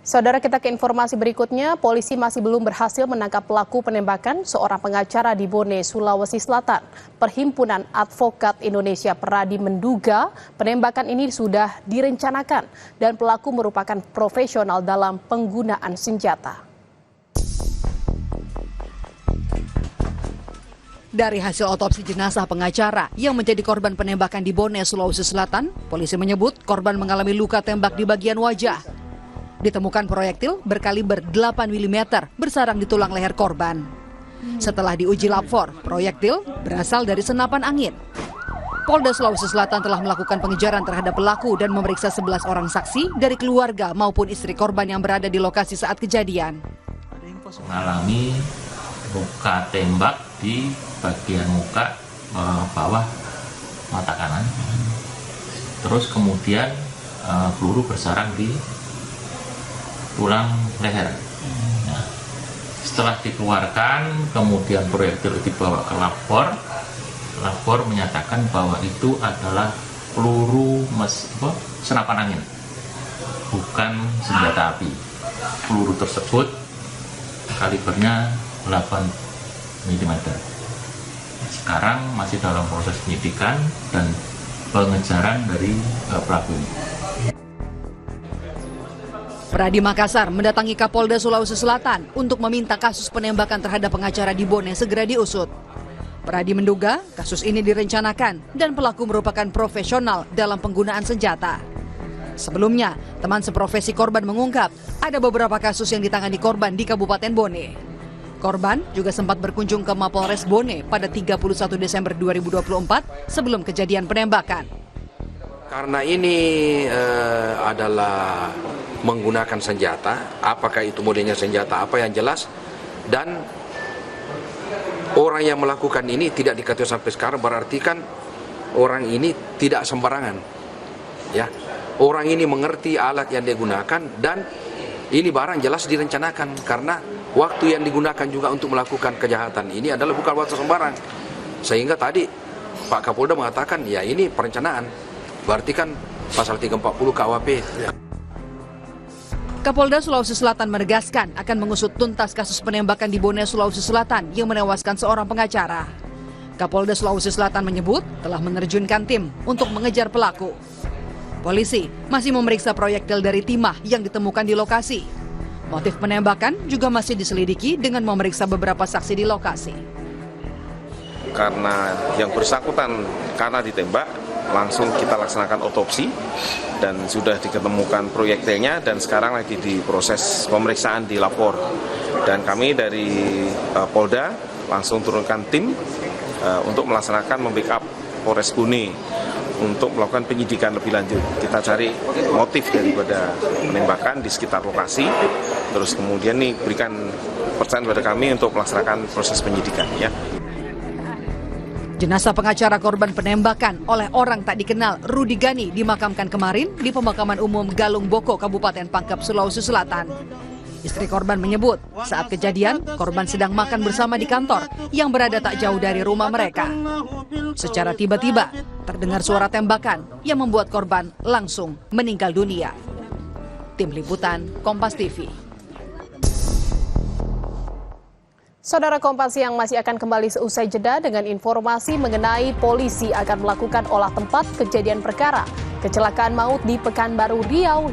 Saudara, kita ke informasi berikutnya. Polisi masih belum berhasil menangkap pelaku penembakan seorang pengacara di Bone, Sulawesi Selatan. Perhimpunan Advokat Indonesia Peradi menduga penembakan ini sudah direncanakan dan pelaku merupakan profesional dalam penggunaan senjata. Dari hasil otopsi jenazah pengacara yang menjadi korban penembakan di Bone, Sulawesi Selatan, polisi menyebut korban mengalami luka tembak di bagian wajah. Ditemukan proyektil berkaliber 8 mm bersarang di tulang leher korban. Setelah diuji lapor, proyektil berasal dari senapan angin. Polda Sulawesi Selatan telah melakukan pengejaran terhadap pelaku dan memeriksa 11 orang saksi dari keluarga maupun istri korban yang berada di lokasi saat kejadian. Mengalami luka tembak di bagian muka bawah mata kanan. Terus kemudian peluru bersarang di tulang leher. Nah, setelah dikeluarkan, kemudian proyektil dibawa ke labor. Labor menyatakan bahwa itu adalah peluru senapan angin, bukan senjata api. Peluru tersebut kalibernya 8 mm. Sekarang masih dalam proses penyidikan dan pengejaran dari pelaku ini. Peradi Makassar mendatangi Kapolda Sulawesi Selatan untuk meminta kasus penembakan terhadap pengacara di Bone segera diusut. Peradi menduga kasus ini direncanakan dan pelaku merupakan profesional dalam penggunaan senjata. Sebelumnya, teman seprofesi korban mengungkap ada beberapa kasus yang ditangani korban di Kabupaten Bone. Korban juga sempat berkunjung ke Mapolres Bone pada 31 Desember 2024 sebelum kejadian penembakan. Karena ini adalah menggunakan senjata, apakah itu modelnya senjata apa yang jelas, dan orang yang melakukan ini tidak diketahui sampai sekarang, berarti kan orang ini tidak sembarangan, ya. Orang ini mengerti alat yang digunakan dan ini barang jelas direncanakan karena waktu yang digunakan juga untuk melakukan kejahatan ini adalah bukan waktu sembarang. Sehingga tadi Pak Kapolda mengatakan ya ini perencanaan, berarti kan pasal 340 KUHP. Ya. Kapolda Sulawesi Selatan menegaskan akan mengusut tuntas kasus penembakan di Bone, Sulawesi Selatan yang menewaskan seorang pengacara. Kapolda Sulawesi Selatan menyebut telah menerjunkan tim untuk mengejar pelaku. Polisi masih memeriksa proyektil dari timah yang ditemukan di lokasi. Motif penembakan juga masih diselidiki dengan memeriksa beberapa saksi di lokasi. Karena yang bersangkutan karena ditembak, langsung kita laksanakan otopsi dan sudah diketemukan proyektilnya dan sekarang lagi diproses pemeriksaan di lapor. Dan kami dari Polda langsung turunkan tim untuk melaksanakan membackup Polres Bone untuk melakukan penyidikan lebih lanjut. Kita cari motif daripada penembakan di sekitar lokasi, terus kemudian nih berikan percayaan pada kami untuk melaksanakan proses penyidikan, ya. Jenazah pengacara korban penembakan oleh orang tak dikenal, Rudi Gani, dimakamkan kemarin di Pemakaman Umum Galung Boko, Kabupaten Pangkep, Sulawesi Selatan. Istri korban menyebut saat kejadian korban sedang makan bersama di kantor yang berada tak jauh dari rumah mereka. Secara tiba-tiba terdengar suara tembakan yang membuat korban langsung meninggal dunia. Tim Liputan Kompas TV. Saudara, Kompas yang masih akan kembali seusai jeda dengan informasi mengenai polisi akan melakukan olah tempat kejadian perkara kecelakaan maut di Pekanbaru Riau.